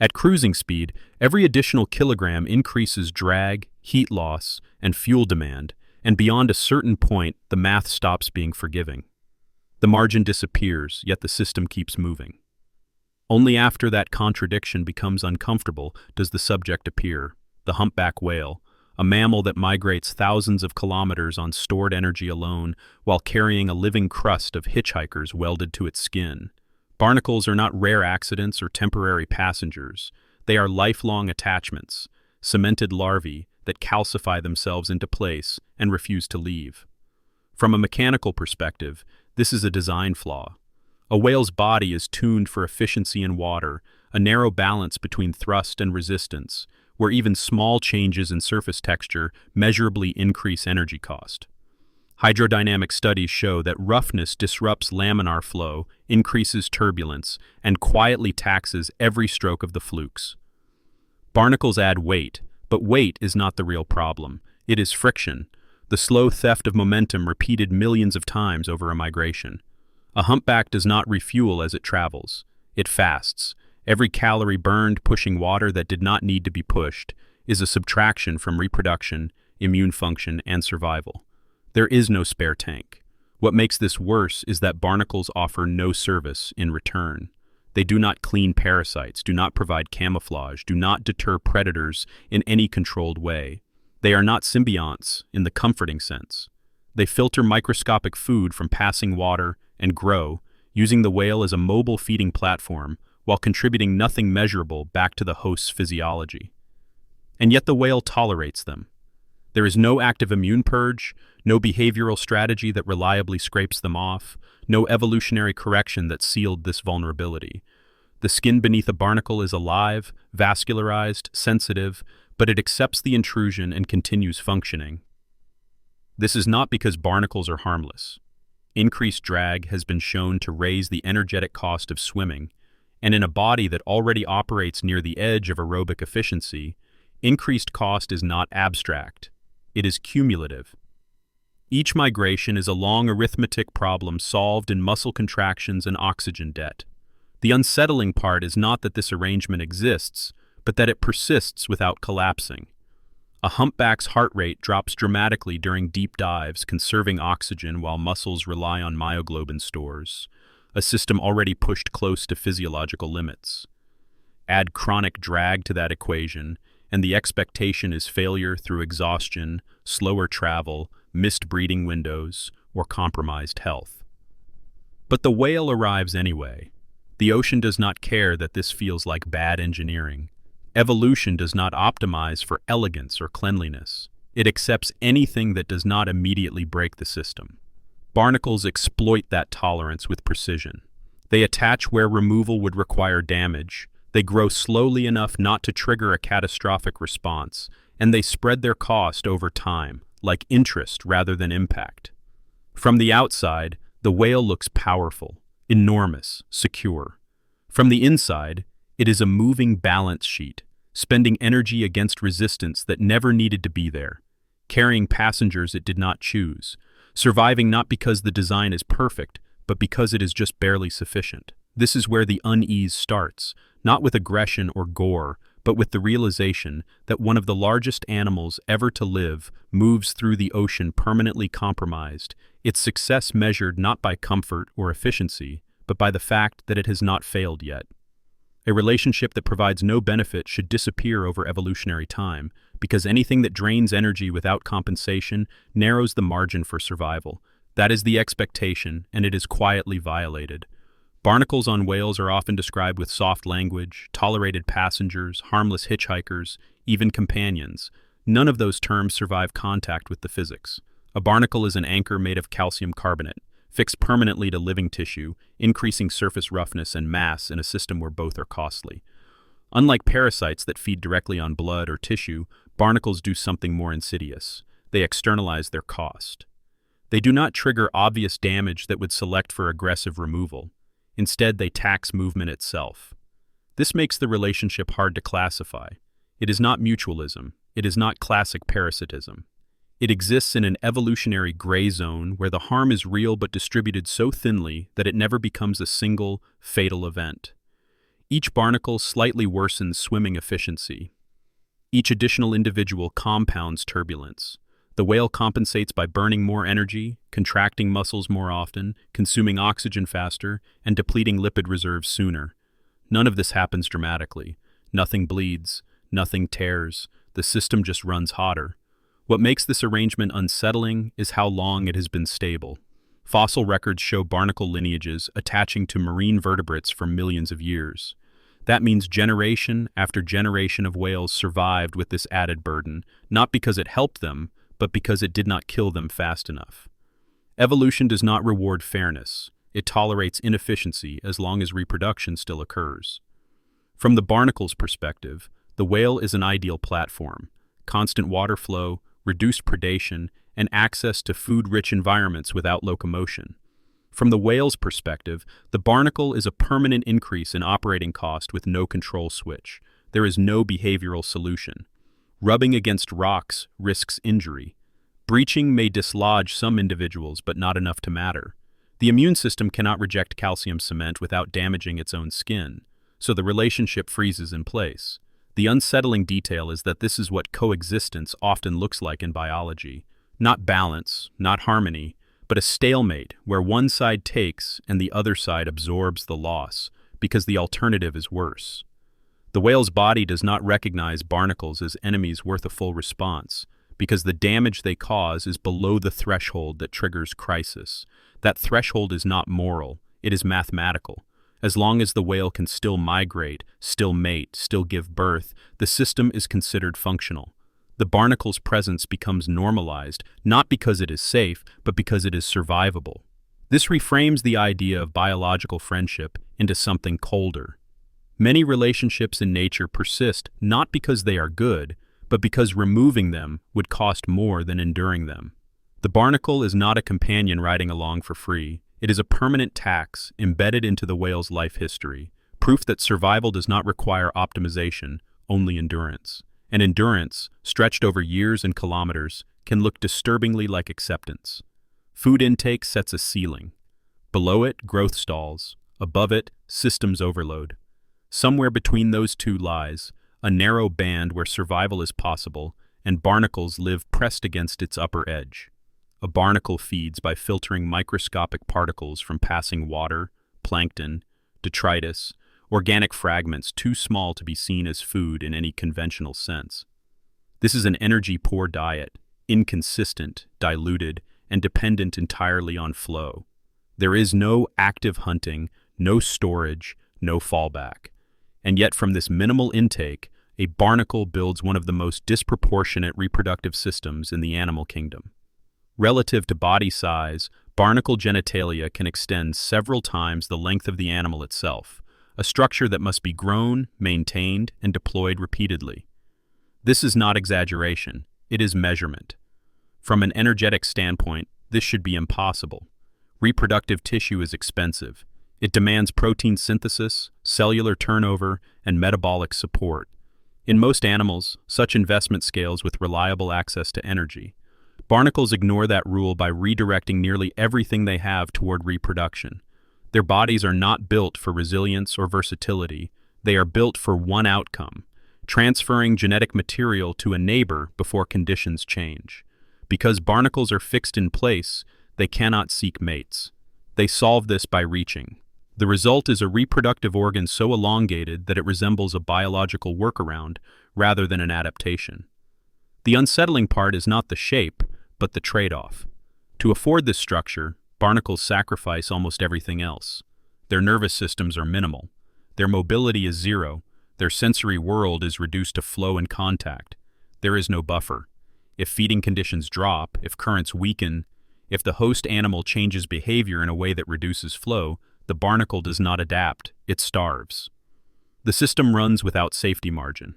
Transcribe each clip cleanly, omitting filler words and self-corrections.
At cruising speed, every additional kilogram increases drag, heat loss, and fuel demand, and beyond a certain point, the math stops being forgiving. The margin disappears, yet the system keeps moving. Only after that contradiction becomes uncomfortable does the subject appear, the humpback whale, a mammal that migrates thousands of kilometers on stored energy alone while carrying a living crust of hitchhikers welded to its skin. Barnacles are not rare accidents or temporary passengers. They are lifelong attachments, cemented larvae that calcify themselves into place and refuse to leave. From a mechanical perspective, this is a design flaw. A whale's body is tuned for efficiency in water, a narrow balance between thrust and resistance, where even small changes in surface texture measurably increase energy cost. Hydrodynamic studies show that roughness disrupts laminar flow, increases turbulence, and quietly taxes every stroke of the flukes. Barnacles add weight, but weight is not the real problem. It is friction, the slow theft of momentum repeated millions of times over a migration. A humpback does not refuel as it travels. It fasts. Every calorie burned pushing water that did not need to be pushed is a subtraction from reproduction, immune function, and survival. There is no spare tank. What makes this worse is that barnacles offer no service in return. They do not clean parasites, do not provide camouflage, do not deter predators in any controlled way. They are not symbionts in the comforting sense. They filter microscopic food from passing water and grow, using the whale as a mobile feeding platform while contributing nothing measurable back to the host's physiology. And yet the whale tolerates them. There is no active immune purge, no behavioral strategy that reliably scrapes them off, no evolutionary correction that sealed this vulnerability. The skin beneath a barnacle is alive, vascularized, sensitive, but it accepts the intrusion and continues functioning. This is not because barnacles are harmless. Increased drag has been shown to raise the energetic cost of swimming, and in a body that already operates near the edge of aerobic efficiency, increased cost is not abstract. It is cumulative. Each migration is a long arithmetic problem solved in muscle contractions and oxygen debt. The unsettling part is not that this arrangement exists, but that it persists without collapsing. A humpback's heart rate drops dramatically during deep dives, conserving oxygen while muscles rely on myoglobin stores, a system already pushed close to physiological limits. Add chronic drag to that equation, and the expectation is failure through exhaustion, slower travel, missed breeding windows, or compromised health. But the whale arrives anyway. The ocean does not care that this feels like bad engineering. Evolution does not optimize for elegance or cleanliness. It accepts anything that does not immediately break the system. Barnacles exploit that tolerance with precision. They attach where removal would require damage. They grow slowly enough not to trigger a catastrophic response, and they spread their cost over time, like interest rather than impact. From the outside, the whale looks powerful, enormous, secure. From the inside, it is a moving balance sheet, spending energy against resistance that never needed to be there, carrying passengers it did not choose, surviving not because the design is perfect, but because it is just barely sufficient. This is where the unease starts, not with aggression or gore, but with the realization that one of the largest animals ever to live moves through the ocean permanently compromised, its success measured not by comfort or efficiency, but by the fact that it has not failed yet. A relationship that provides no benefit should disappear over evolutionary time, because anything that drains energy without compensation narrows the margin for survival. That is the expectation, and it is quietly violated. Barnacles on whales are often described with soft language, tolerated passengers, harmless hitchhikers, even companions. None of those terms survive contact with the physics. A barnacle is an anchor made of calcium carbonate, fixed permanently to living tissue, increasing surface roughness and mass in a system where both are costly. Unlike parasites that feed directly on blood or tissue, barnacles do something more insidious. They externalize their cost. They do not trigger obvious damage that would select for aggressive removal. Instead, they tax movement itself. This makes the relationship hard to classify. It is not mutualism. It is not classic parasitism. It exists in an evolutionary gray zone where the harm is real but distributed so thinly that it never becomes a single, fatal event. Each barnacle slightly worsens swimming efficiency. Each additional individual compounds turbulence. The whale compensates by burning more energy, contracting muscles more often, consuming oxygen faster, and depleting lipid reserves sooner. None of this happens dramatically. Nothing bleeds, nothing tears. The system just runs hotter. What makes this arrangement unsettling is how long it has been stable. Fossil records show barnacle lineages attaching to marine vertebrates for millions of years. That means generation after generation of whales survived with this added burden, not because it helped them, but because it did not kill them fast enough. Evolution does not reward fairness. It tolerates inefficiency as long as reproduction still occurs. From the barnacle's perspective, the whale is an ideal platform. Constant water flow, reduced predation, and access to food-rich environments without locomotion. From the whale's perspective, the barnacle is a permanent increase in operating cost with no control switch. There is no behavioral solution. Rubbing against rocks risks injury. Breaching may dislodge some individuals, but not enough to matter. The immune system cannot reject calcium cement without damaging its own skin, so the relationship freezes in place. The unsettling detail is that this is what coexistence often looks like in biology. Not balance, not harmony, but a stalemate where one side takes and the other side absorbs the loss, because the alternative is worse. The whale's body does not recognize barnacles as enemies worth a full response, because the damage they cause is below the threshold that triggers crisis. That threshold is not moral, it is mathematical. As long as the whale can still migrate, still mate, still give birth, the system is considered functional. The barnacle's presence becomes normalized, not because it is safe, but because it is survivable. This reframes the idea of biological friendship into something colder. Many relationships in nature persist not because they are good, but because removing them would cost more than enduring them. The barnacle is not a companion riding along for free. It is a permanent tax embedded into the whale's life history, proof that survival does not require optimization, only endurance. And endurance, stretched over years and kilometers, can look disturbingly like acceptance. Food intake sets a ceiling. Below it, growth stalls. Above it, systems overload. Somewhere between those two lies a narrow band where survival is possible, and barnacles live pressed against its upper edge. A barnacle feeds by filtering microscopic particles from passing water, plankton, detritus, organic fragments too small to be seen as food in any conventional sense. This is an energy-poor diet, inconsistent, diluted, and dependent entirely on flow. There is no active hunting, no storage, no fallback. And yet from this minimal intake, a barnacle builds one of the most disproportionate reproductive systems in the animal kingdom. Relative to body size, barnacle genitalia can extend several times the length of the animal itself, a structure that must be grown, maintained, and deployed repeatedly. This is not exaggeration, it is measurement. From an energetic standpoint, this should be impossible. Reproductive tissue is expensive. It demands protein synthesis, cellular turnover, and metabolic support. In most animals, such investment scales with reliable access to energy. Barnacles ignore that rule by redirecting nearly everything they have toward reproduction. Their bodies are not built for resilience or versatility. They are built for one outcome: transferring genetic material to a neighbor before conditions change. Because barnacles are fixed in place, they cannot seek mates. They solve this by reaching. The result is a reproductive organ so elongated that it resembles a biological workaround rather than an adaptation. The unsettling part is not the shape, but the trade-off. To afford this structure, barnacles sacrifice almost everything else. Their nervous systems are minimal. Their mobility is zero. Their sensory world is reduced to flow and contact. There is no buffer. If feeding conditions drop, if currents weaken, if the host animal changes behavior in a way that reduces flow, the barnacle does not adapt, it starves. The system runs without safety margin.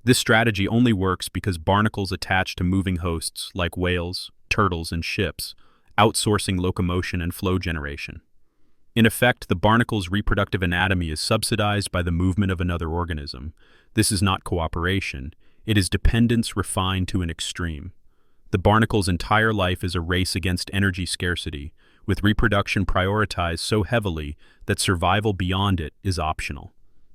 This strategy only works because barnacles attach to moving hosts like whales, turtles, and ships, outsourcing locomotion and flow generation. In effect, the barnacle's reproductive anatomy is subsidized by the movement of another organism. This is not cooperation, it is dependence refined to an extreme. The barnacle's entire life is a race against energy scarcity, with reproduction prioritized so heavily that survival beyond it is optional.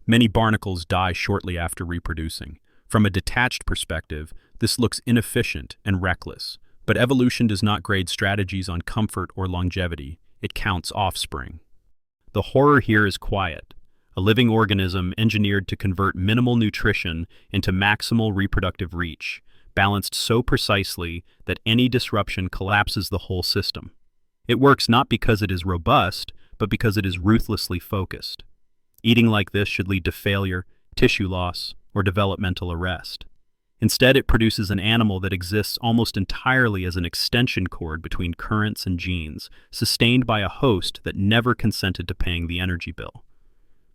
Many barnacles die shortly after reproducing. From a detached perspective, this looks inefficient and reckless, but evolution does not grade strategies on comfort or longevity, it counts offspring. The horror here is quiet. A living organism engineered to convert minimal nutrition into maximal reproductive reach, balanced so precisely that any disruption collapses the whole system. It works not because it is robust, but because it is ruthlessly focused. Eating like this should lead to failure, tissue loss, or developmental arrest. Instead, it produces an animal that exists almost entirely as an extension cord between currents and genes, sustained by a host that never consented to paying the energy bill.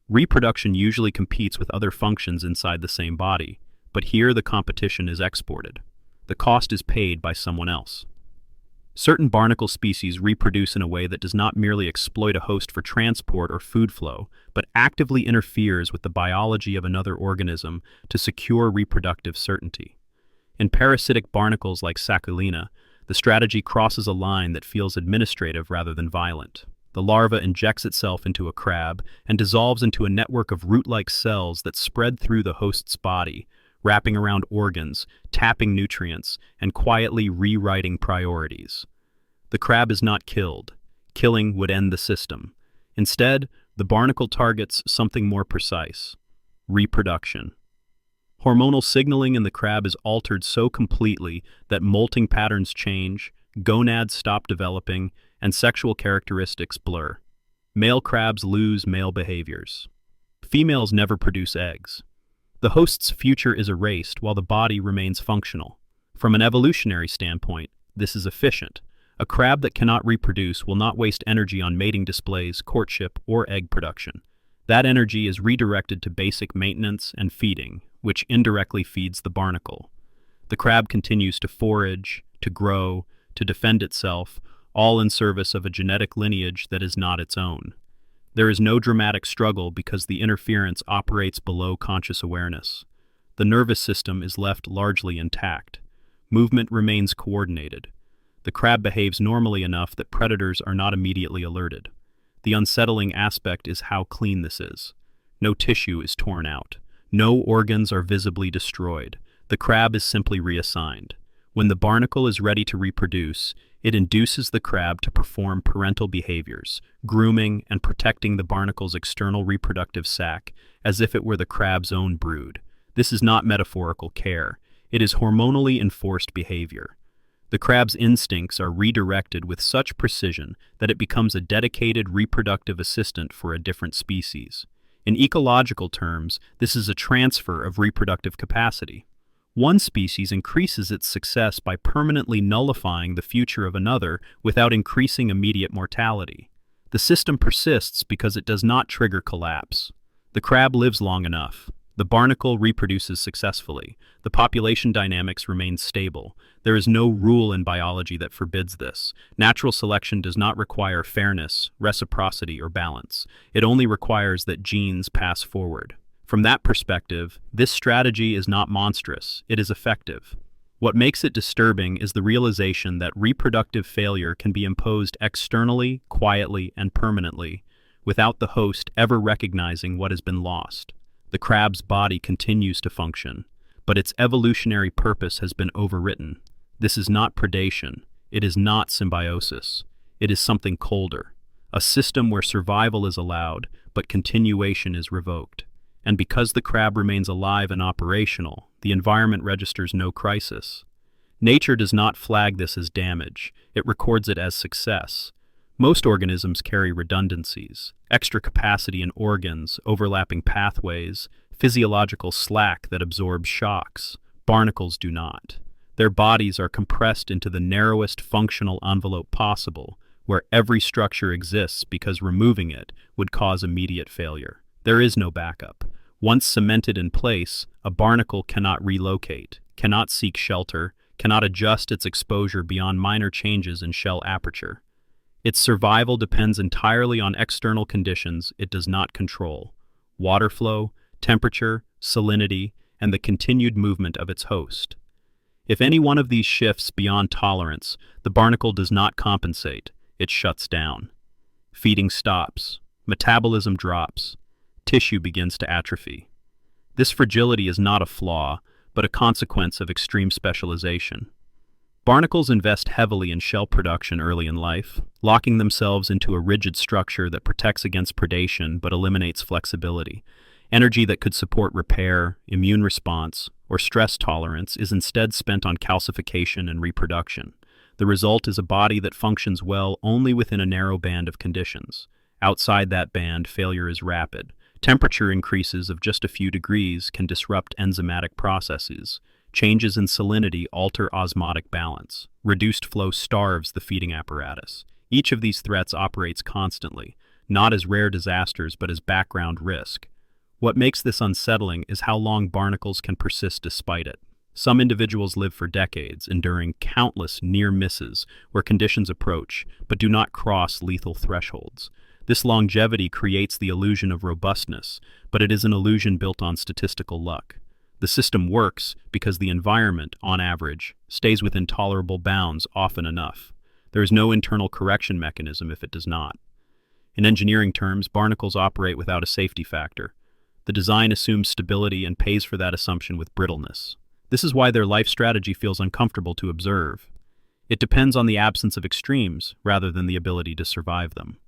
Reproduction usually competes with other functions inside the same body, but here the competition is exported. The cost is paid by someone else. Certain barnacle species reproduce in a way that does not merely exploit a host for transport or food flow, but actively interferes with the biology of another organism to secure reproductive certainty. In parasitic barnacles like Sacculina, the strategy crosses a line that feels administrative rather than violent. The larva injects itself into a crab and dissolves into a network of root-like cells that spread through the host's body, wrapping around organs, tapping nutrients, and quietly rewriting priorities. The crab is not killed. Killing would end the system. Instead, the barnacle targets something more precise: reproduction. Hormonal signaling in the crab is altered so completely that molting patterns change, gonads stop developing, and sexual characteristics blur. Male crabs lose male behaviors. Females never produce eggs. The host's future is erased while the body remains functional. From an evolutionary standpoint, this is efficient. A crab that cannot reproduce will not waste energy on mating displays, courtship, or egg production. That energy is redirected to basic maintenance and feeding, which indirectly feeds the barnacle. The crab continues to forage, to grow, to defend itself, all in service of a genetic lineage that is not its own. There is no dramatic struggle because the interference operates below conscious awareness. The nervous system is left largely intact. Movement remains coordinated. The crab behaves normally enough that predators are not immediately alerted. The unsettling aspect is how clean this is. No tissue is torn out. No organs are visibly destroyed. The crab is simply reassigned. When the barnacle is ready to reproduce, it induces the crab to perform parental behaviors, grooming and protecting the barnacle's external reproductive sac as if it were the crab's own brood. This is not metaphorical care. It is hormonally enforced behavior. The crab's instincts are redirected with such precision that it becomes a dedicated reproductive assistant for a different species. In ecological terms, this is a transfer of reproductive capacity. One species increases its success by permanently nullifying the future of another without increasing immediate mortality. The system persists because it does not trigger collapse. The crab lives long enough. The barnacle reproduces successfully. The population dynamics remain stable. There is no rule in biology that forbids this. Natural selection does not require fairness, reciprocity, or balance. It only requires that genes pass forward. From that perspective, this strategy is not monstrous, it is effective. What makes it disturbing is the realization that reproductive failure can be imposed externally, quietly, and permanently, without the host ever recognizing what has been lost. The crab's body continues to function, but its evolutionary purpose has been overwritten. This is not predation, it is not symbiosis, it is something colder, a system where survival is allowed, but continuation is revoked. And because the crab remains alive and operational, the environment registers no crisis. Nature does not flag this as damage, it records it as success. Most organisms carry redundancies, extra capacity in organs, overlapping pathways, physiological slack that absorbs shocks. Barnacles do not. Their bodies are compressed into the narrowest functional envelope possible, where every structure exists because removing it would cause immediate failure. There is no backup. Once cemented in place, a barnacle cannot relocate, cannot seek shelter, cannot adjust its exposure beyond minor changes in shell aperture. Its survival depends entirely on external conditions it does not control: water flow, temperature, salinity, and the continued movement of its host. If any one of these shifts beyond tolerance, the barnacle does not compensate, it shuts down. Feeding stops, metabolism drops, tissue begins to atrophy. This fragility is not a flaw, but a consequence of extreme specialization. Barnacles invest heavily in shell production early in life, locking themselves into a rigid structure that protects against predation but eliminates flexibility. Energy that could support repair, immune response, or stress tolerance is instead spent on calcification and reproduction. The result is a body that functions well only within a narrow band of conditions. Outside that band, failure is rapid. Temperature increases of just a few degrees can disrupt enzymatic processes. Changes in salinity alter osmotic balance. Reduced flow starves the feeding apparatus. Each of these threats operates constantly, not as rare disasters but as background risk. What makes this unsettling is how long barnacles can persist despite it. Some individuals live for decades, enduring countless near misses where conditions approach but do not cross lethal thresholds. This longevity creates the illusion of robustness, but it is an illusion built on statistical luck. The system works because the environment, on average, stays within tolerable bounds often enough. There is no internal correction mechanism if it does not. In engineering terms, barnacles operate without a safety factor. The design assumes stability and pays for that assumption with brittleness. This is why their life strategy feels uncomfortable to observe. It depends on the absence of extremes rather than the ability to survive them.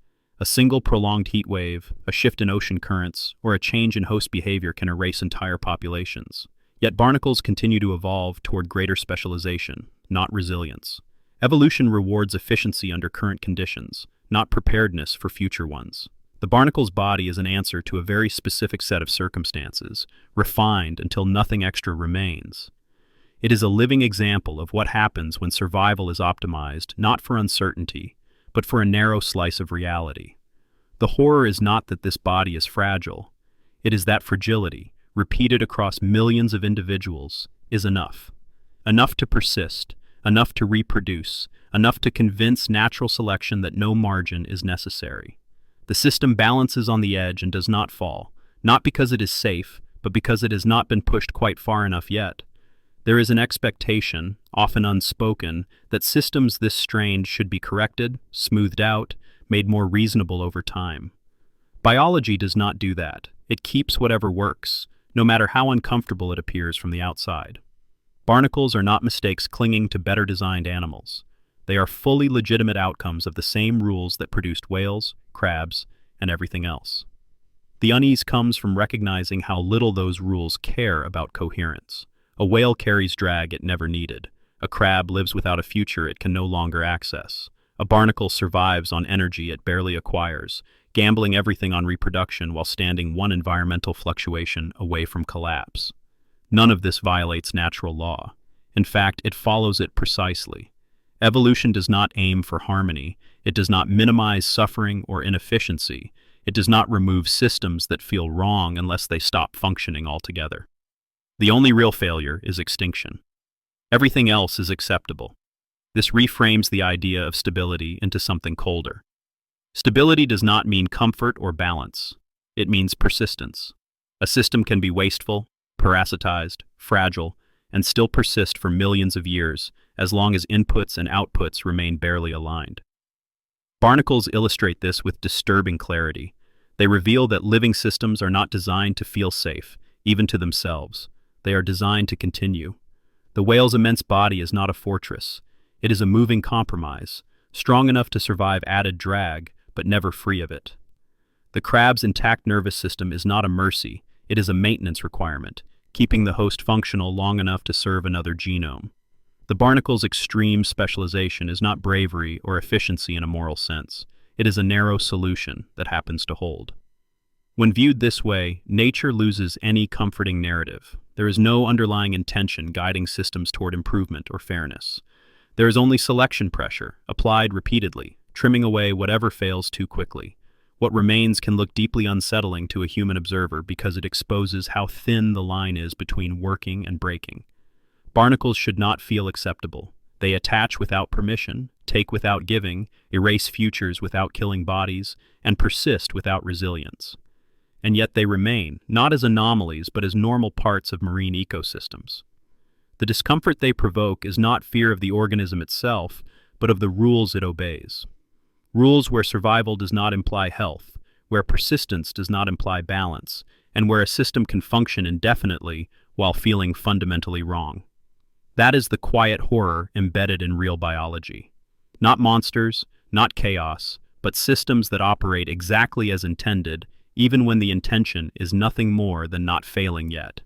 A single prolonged heat wave, a shift in ocean currents, or a change in host behavior can erase entire populations. Yet barnacles continue to evolve toward greater specialization, not resilience. Evolution rewards efficiency under current conditions, not preparedness for future ones. The barnacle's body is an answer to a very specific set of circumstances, refined until nothing extra remains. It is a living example of what happens when survival is optimized not for uncertainty, but for a narrow slice of reality. The horror is not that this body is fragile. It is that fragility, repeated across millions of individuals, is enough. Enough to persist, enough to reproduce, enough to convince natural selection that no margin is necessary. The system balances on the edge and does not fall, not because it is safe, but because it has not been pushed quite far enough yet. There is an expectation, often unspoken, that systems this strained should be corrected, smoothed out, made more reasonable over time. Biology does not do that. It keeps whatever works, no matter how uncomfortable it appears from the outside. Barnacles are not mistakes clinging to better-designed animals. They are fully legitimate outcomes of the same rules that produced whales, crabs, and everything else. The unease comes from recognizing how little those rules care about coherence. A whale carries drag it never needed. A crab lives without a future it can no longer access. A barnacle survives on energy it barely acquires, gambling everything on reproduction while standing one environmental fluctuation away from collapse. None of this violates natural law. In fact, it follows it precisely. Evolution does not aim for harmony. It does not minimize suffering or inefficiency. It does not remove systems that feel wrong unless they stop functioning altogether. The only real failure is extinction. Everything else is acceptable. This reframes the idea of stability into something colder. Stability does not mean comfort or balance. It means persistence. A system can be wasteful, parasitized, fragile, and still persist for millions of years as long as inputs and outputs remain barely aligned. Barnacles illustrate this with disturbing clarity. They reveal that living systems are not designed to feel safe, even to themselves. They are designed to continue. The whale's immense body is not a fortress. It is a moving compromise, strong enough to survive added drag, but never free of it. The crab's intact nervous system is not a mercy, it is a maintenance requirement, keeping the host functional long enough to serve another genome. The barnacle's extreme specialization is not bravery or efficiency in a moral sense. It is a narrow solution that happens to hold. When viewed this way, nature loses any comforting narrative. There is no underlying intention guiding systems toward improvement or fairness. There is only selection pressure, applied repeatedly, trimming away whatever fails too quickly. What remains can look deeply unsettling to a human observer because it exposes how thin the line is between working and breaking. Barnacles should not feel acceptable. They attach without permission, take without giving, erase futures without killing bodies, and persist without resilience. And yet they remain, not as anomalies but as normal parts of marine ecosystems. The discomfort they provoke is not fear of the organism itself, but of the rules it obeys. Rules where survival does not imply health, where persistence does not imply balance, and where a system can function indefinitely while feeling fundamentally wrong. That is the quiet horror embedded in real biology. Not monsters, not chaos, but systems that operate exactly as intended, even when the intention is nothing more than not failing yet.